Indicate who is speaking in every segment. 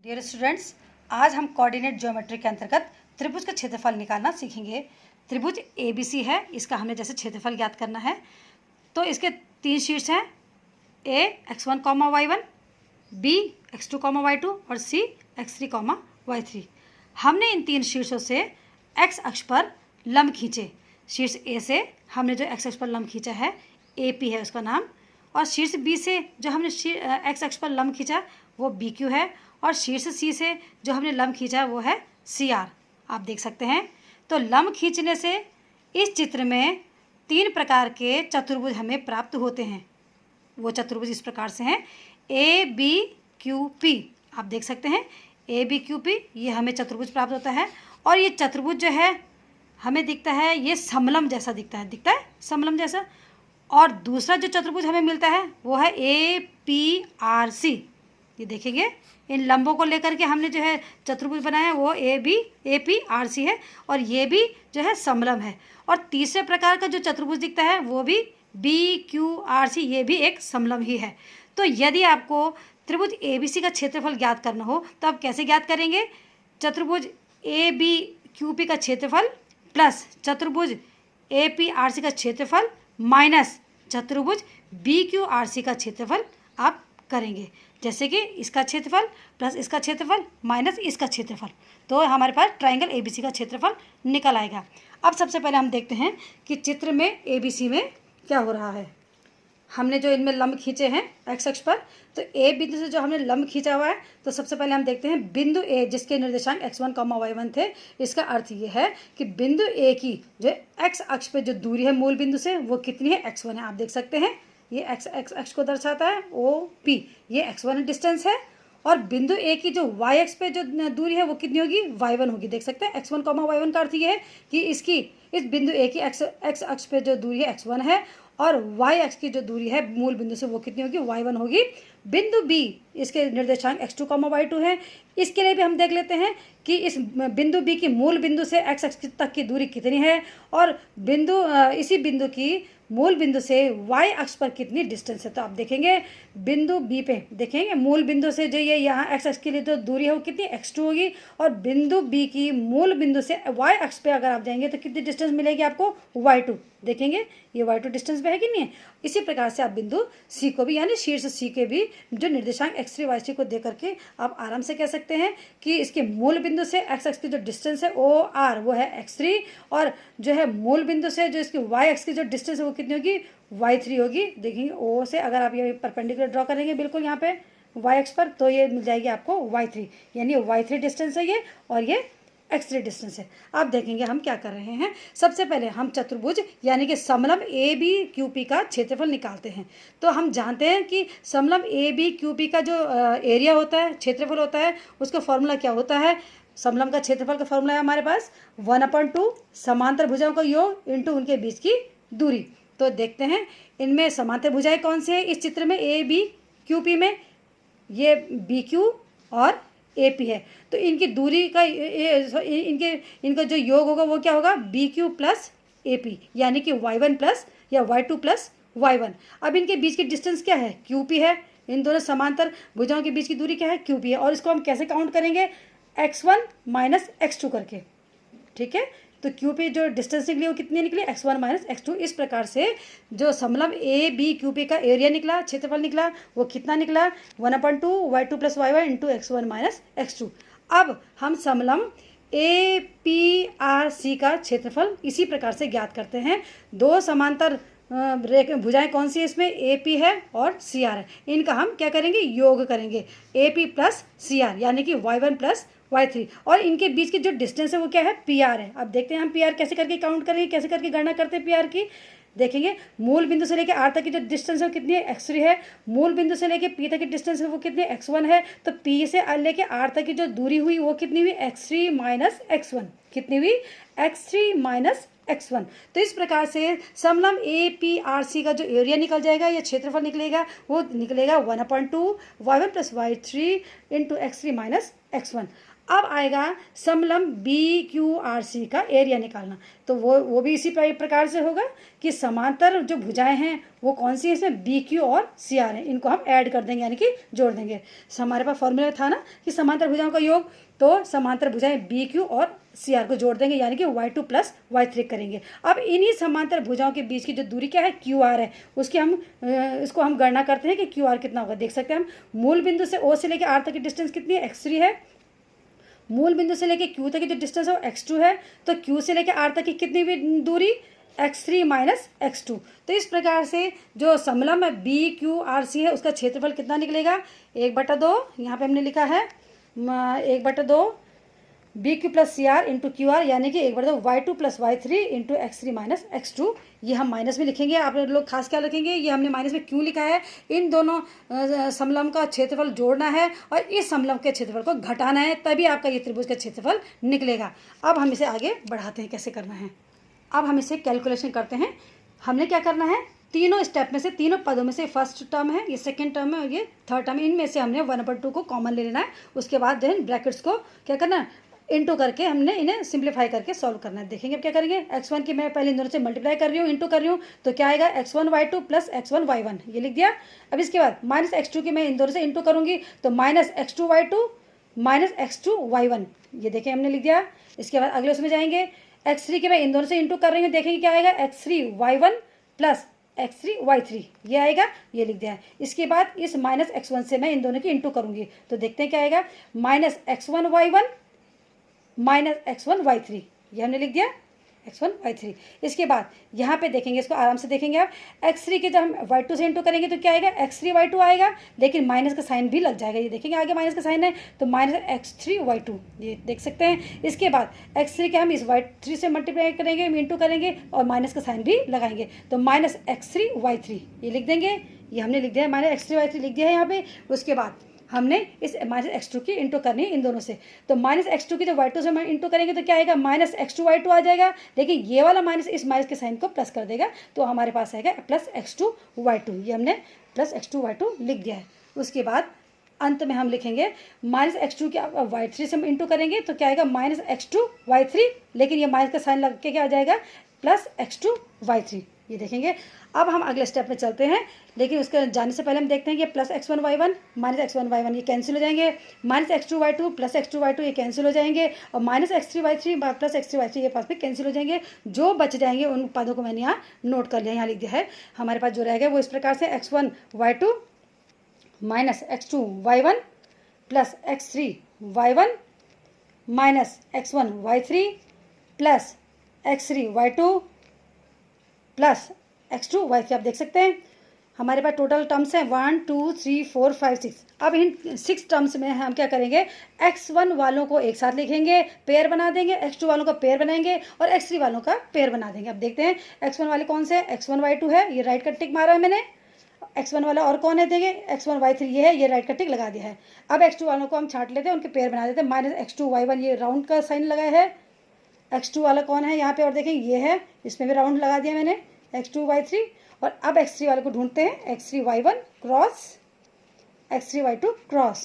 Speaker 1: Dear students, आज हम coordinate geometry के अंतर्गत त्रिभुज का क्षेत्रफल निकालना सीखेंगे। त्रिभुज ABC है, इसका हमें जैसे क्षेत्रफल ज्ञात करना है तो इसके 3 शीर्ष हैं, A x1, y1, B x2, y2 और C x3, y3। हमने इन 3 शीर्षों से x अक्ष पर लंब खींचे। शीर्ष A से हमने जो x अक्ष पर लंब खींचा है AP है उसका नाम, और शीर्ष B से जो हमने x अक्ष पर लंब खींचा वो BQ है, और शीर्ष C से जो हमने लंब खींचा वो है CR। आप देख सकते हैं। तो लंब खींचने से इस चित्र में 3 प्रकार के चतुर्भुज हमें प्राप्त होते हैं। वो चतुर्भुज इस प्रकार से हैं ABQP। आप देख सकते हैं ABQP, ये हमें चतुर्भुज प्राप्त होता है। और ये चतुर्भुज जो है हमें दिखता है, ये समलंब जैसा दिखता है समलंब जैसा। और दूसरा जो चतुर्भुज हमें मिलता है वो है APRC। ये देखेंगे, इन लंबों को लेकर के हमने जो है चतुर्भुज बनाया वो APRC है, और ये भी जो है समलंब है। और तीसरे प्रकार का जो चतुर्भुज दिखता है वो भी BQRC, ये भी एक समलंब ही है। तो यदि आपको त्रिभुज ABC का क्षेत्रफल ज्ञात करना हो तो आप कैसे ज्ञात करेंगे? चतुर्भुज ABQP का क्षेत्रफल प्लस चतुर्भुज APRC का क्षेत्रफल माइनस चतुर्भुज BQRC का क्षेत्रफल आप करेंगे। जैसे कि इसका क्षेत्रफल प्लस इसका क्षेत्रफल माइनस इसका क्षेत्रफल, तो हमारे पास ट्रायंगल ABC का क्षेत्रफल निकल आएगा। अब सबसे पहले हम देखते हैं कि चित्र में ABC में क्या हो रहा है। हमने जो इनमें लंब खींचे हैं x अक्ष पर, तो A बिंदु से जो हमने लंब खींचा हुआ है, तो सबसे पहले हम देखते हैं बिंदु A जिसके निर्देशांक x1, y1 थे। इसका अर्थ ये है कि बिंदु A की जो x अक्ष पे जो दूरी है मूल बिंदु से वो कितनी है? x1 है। आप देख सकते हैं ये x अक्ष को दर्शाता है OP, ये x1 डिस्टेंस है। और बिंदु A की जो y अक्ष पे जो दूरी है वो कितनी होगी? y1 होगी। देख सकते हैं x1, y1 का अर्थ ये है कि इस बिंदु A की x अक्ष पे जो दूरी है x1 है, और y अक्ष की जो दूरी है मूल बिंदु से वो कितनी होगी? y1 होगी। बिंदु B, इसके निर्देशांक x2, y2 है। इसके लिए भी हम देख लेते हैं कि इस बिंदु B की मूल बिंदु से x अक्ष तक की दूरी कितनी है, और इसी बिंदु की मूल बिंदु से y अक्ष पर कितनी डिस्टेंस है। तो आप देखेंगे बिंदु B पे देखेंगे मूल बिंदु से जो ये यहाँ x अक्ष के लिए जो दूरी है वो कितनी x2 होगी, और बिंदु B की मूल बिंदु से y अक्ष पे अगर आप जाएंगे तो कितनी डिस्टेंस मिलेगी आपको? y2। देखेंगे ये y2 डिस्टेंस पे है कि नहीं है। इसी प्रकार से आप बिंदु C को भी, यानी शीर्ष C के भी जो निर्देशांक x3, y3 को दे करके आप आराम से कह सकते हैं कि इसके मूल बिंदु से x अक्ष की जो डिस्टेंस है OR वो है x3, और जो है मूल बिंदु से जो इसकी y अक्ष की जो डिस्टेंस है वो कितनी होगी? y3 होगी। देखेंगे O से अगर आप ये परपेंडिकुलर ड्रॉ करेंगे बिल्कुल यहाँ पे y अक्ष पर, तो ये मिल जाएगी आपको y3, यानी y3 डिस्टेंस है ये, और ये x3 डिस्टेंस है। आप देखेंगे हम क्या कर रहे हैं। सबसे पहले हम चतुर्भुज यानी कि समलंब ABQP का क्षेत्रफल निकालते हैं। तो हम जानते हैं कि समलंब ABQP का जो एरिया होता है, क्षेत्रफल होता है, उसका फॉर्मूला क्या होता है? समलंब का क्षेत्रफल का फॉर्मूला है हमारे पास 1/2 समांतर भुजाओं का योग इंटू उनके बीच की दूरी। तो देखते हैं इनमें समांतर भुजाएं कौन सी है इस चित्र में ABQP में? ये BQ और AP है। तो इनकी दूरी का इनका जो योग होगा वो क्या होगा? BQ प्लस AP, यानी कि y1 प्लस या y2 प्लस y1। अब इनके बीच की डिस्टेंस क्या है? QP है। इन दोनों समांतर भुजाओं के बीच की दूरी क्या है? QP है। और इसको हम कैसे काउंट करेंगे? x1 माइनस x2 करके। ठीक है, तो QP जो डिस्टेंस निकली वो कितनी निकली? x1 minus x2। इस प्रकार से जो समलंब ABQP का एरिया निकला, क्षेत्रफल निकला, वो कितना निकला? 1/2 y2 plus y1 into x1 minus x2। अब हम समलंब APRC का क्षेत्रफल इसी प्रकार से ज्ञात करते हैं। 2 समांतर भुजाएं कौन सी है इसमें? AP है और CR है। इनका हम क्या करेंगे? योग करेंगे, AP प्लस CR, यानी कि y1 प्लस y3। और इनके बीच की जो डिस्टेंस है वो क्या है? PR है। अब देखते हैं हम PR कैसे करके काउंट करेंगे, कैसे करके गणना करते हैं PR की। देखेंगे मूल बिंदु से लेकर R तक की जो डिस्टेंस है वो कितनी है? x3 है। मूल बिंदु से लेकर P तक की डिस्टेंस है वो कितनी है? x1 है। तो P से लेकर R तक की जो दूरी हुई वो कितनी हुई? x3 minus x1। कितनी हुई? x3 minus x1। तो इस प्रकार से समलंब APRC का जो एरिया निकल जाएगा या क्षेत्रफल निकलेगा वो निकलेगा 1/2 y1 plus y3 into x3 minus x1। अब आएगा समलंब बी क्यू आर सी का एरिया निकालना। तो वो भी इसी प्रकार से होगा कि समांतर जो भुजाएं हैं वो कौन सी है, इसमें बी क्यू और सी आर है, इनको हम ऐड कर देंगे यानी कि जोड़ देंगे। हमारे पास फॉर्मूला था ना कि समांतर भुजाओं का योग, तो समांतर भुजाएं बी क्यू और सी आर को जोड़ देंगे यानी कि y2 प्लस y3 करेंगे। अब इन्हीं समांतर भुजाओं के बीच की जो दूरी क्या है, क्यू आर है, उसकी इसको हम गणना करते हैं कि क्यू आर कितना होगा। देख सकते हैं हम मूल बिंदु से ओ से लेकर आर तक की डिस्टेंस कितनी है, x3 है। मूल बिंदु से लेकर क्यू तक की जो डिस्टेंस है वो x2 है। तो क्यू से लेकर आर तक की कितनी भी दूरी, x3 माइनस x2। तो इस प्रकार से जो समलंब बी क्यू आर सी है उसका क्षेत्रफल कितना निकलेगा, 1/2, यहाँ पे हमने लिखा है 1/2 B Q plus C R into Q R, यानी कि 1/2 y2 plus y3 into x3 minus x2। ये हम माइनस में लिखेंगे, आप लोग खास क्या लिखेंगे, ये हमने माइनस में क्यों लिखा है, इन दोनों समलंब का क्षेत्रफल जोड़ना है और इस समलंब के क्षेत्रफल को घटाना है, तभी आपका ये त्रिभुज का क्षेत्रफल निकलेगा। अब हम इसे आगे बढ़ाते हैं, कैसे करना है। अब हम इसे कैलकुलेशन करते हैं। हमने क्या करना है, तीनों स्टेप में से, तीनों पदों में से फर्स्ट टर्म है, ये सेकंड टर्म है और ये थर्ड टर्म है, इनमें से हमने 1/2 को कॉमन ले लेना है। उसके बाद देन ब्रैकेट्स को क्या करना है, इंटू करके हमने इन्हें सिंप्लीफाई करके सॉल्व करना है। देखेंगे अब क्या करेंगे, x1 की मैं पहले इन दोनों से मल्टीप्लाई कर रही हूँ, इंटू कर रही हूँ, तो क्या आएगा x1 y2 plus x1 y1, ये लिख दिया। अब इसके बाद माइनस x2 की मैं इन दोनों से इंटू करूँगी, तो minus x2 y2 minus x2 y1, ये देखें हमने लिख दिया। इसके बाद अगले उसमें जाएंगे, x3 के मैं इन दोनों से इंटू कर रही हूँ, देखेंगे क्या आएगा, x3 y1 plus x3 y3, ये आएगा, ये लिख दिया है। इसके बाद इस माइनस x1 से मैं इन दोनों की इंटू करूँगी, तो देखते हैं क्या आएगा, minus x1 y1 minus x1 y3, ये हमने लिख दिया x1 y3। इसके बाद यहाँ पे देखेंगे, इसको आराम से देखेंगे आप, x3 के जब हम y2 से इंटू करेंगे तो क्या आएगा, x3 y2 आएगा, लेकिन माइनस का साइन भी लग जाएगा, ये देखेंगे आगे माइनस का साइन है, तो माइनस x3 y2, ये देख सकते हैं। इसके बाद x3 के हम इस y3 से मल्टीप्लाई करेंगे, इंटू करेंगे और माइनस का साइन भी लगाएंगे, तो माइनस x3 y3, ये लिख देंगे, ये हमने लिख दिया है, माइनस x3 y3 लिख दिया है यहाँ पे। उसके बाद हमने इस माइनस x2 की इंटू करनी है इन दोनों से, तो माइनस x2 की जब y2 से इंटू करेंगे तो क्या आएगा, माइनस x2 y2 आ जाएगा, लेकिन ये वाला माइनस इस माइनस के साइन को प्लस कर देगा, तो हमारे पास आएगा प्लस x2 y2, ये हमने प्लस x2 y2 लिख दिया है। उसके बाद अंत में हम लिखेंगे माइनस x2 के y3 से हम इंटू करेंगे तो क्या आएगा, माइनस x2 y3, लेकिन ये माइनस का साइन लग के क्या आ जाएगा, प्लस x2 y3, ये देखेंगे। अब हम अगले स्टेप में चलते हैं, लेकिन उसके जाने से पहले हम देखते हैं कि plus x1 y1 minus x1 y1 ये कैंसिल हो जाएंगे, minus x2 y2 plus x2 y2 ये कैंसिल हो जाएंगे, और minus x3 y3 plus x3 y3 ये पास में कैंसिल हो जाएंगे। जो बच जाएंगे उन पदों को मैंने यहाँ नोट कर लिया, यहाँ लिख दिया है। हमारे पास जो रहेगा वो इस प्रकार से x1 y2 minus x2 y1 plus x3 y1 minus x1 y3 plus x3 y2 plus x2 y3। आप देख सकते हैं हमारे पास टोटल टर्म्स हैं 1 2 3 4 5 6। अब इन 6 टर्म्स में हम क्या करेंगे, x1 वालों को एक साथ लिखेंगे, पेयर बना देंगे, x2 वालों का पेयर बनाएंगे और x3 वालों का पेयर बना देंगे। अब देखते हैं x1 वाले कौन से, x1 y2 है, ये राइट का टिक मारा है मैंने। x1 वाला और कौन है, देंगे x1 y3 ये है, ये राइट का टिक लगा दिया है। अब x2 वालों को हम छांट लेते हैं, उनके पेयर बना देते हैं, माइनस x2 y1 ये राउंड का साइन लगाया है। x2 वाला कौन है यहाँ पे, और देखें ये है, इसमें भी राउंड लगा दिया मैंने x2 y3। और अब x3 वाले को ढूंढते हैं, x3 y1 cross x3 y2 cross.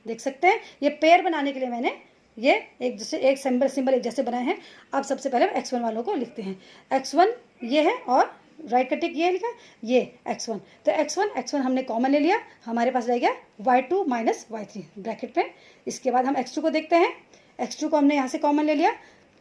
Speaker 1: देख सकते हैं ये पेयर बनाने के लिए मैंने ये एक दूसरे एक सिंबल एक जैसे बनाए हैं। अब सबसे पहले x1 वालों को लिखते हैं, x1 ये है और राइट का टिक ये लिखा, ये x1, तो x1 हमने कॉमन ले लिया, हमारे पास रह गया y2 माइनस y3 ब्रैकेट में। इसके बाद हम x2 को देखते हैं, x2 को हमने यहाँ से कॉमन ले लिया,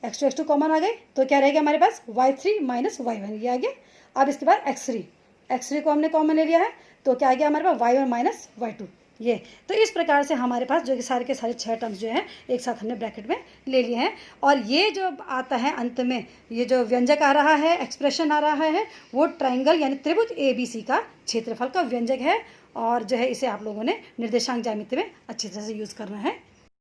Speaker 1: x2 कॉमन आ गए, तो क्या रहेगा हमारे पास y3 माइनस y1, ये आ गया। अब इसके बाद x3 को हमने कॉमन ले लिया है, तो क्या आ गया हमारे पास y1 माइनस y2, ये। तो इस प्रकार से हमारे पास जो कि सारे के सारे 6 टर्म्स जो हैं एक साथ हमने ब्रैकेट में ले लिए हैं। और ये जो आता है अंत में, ये जो व्यंजक आ रहा है, एक्सप्रेशन आ रहा है, वो ट्रायंगल यानी त्रिभुज ABC का क्षेत्रफल का व्यंजक है। और जो है इसे आप लोगों ने निर्देशांक ज्यामिति में अच्छी तरह से यूज़ करना है।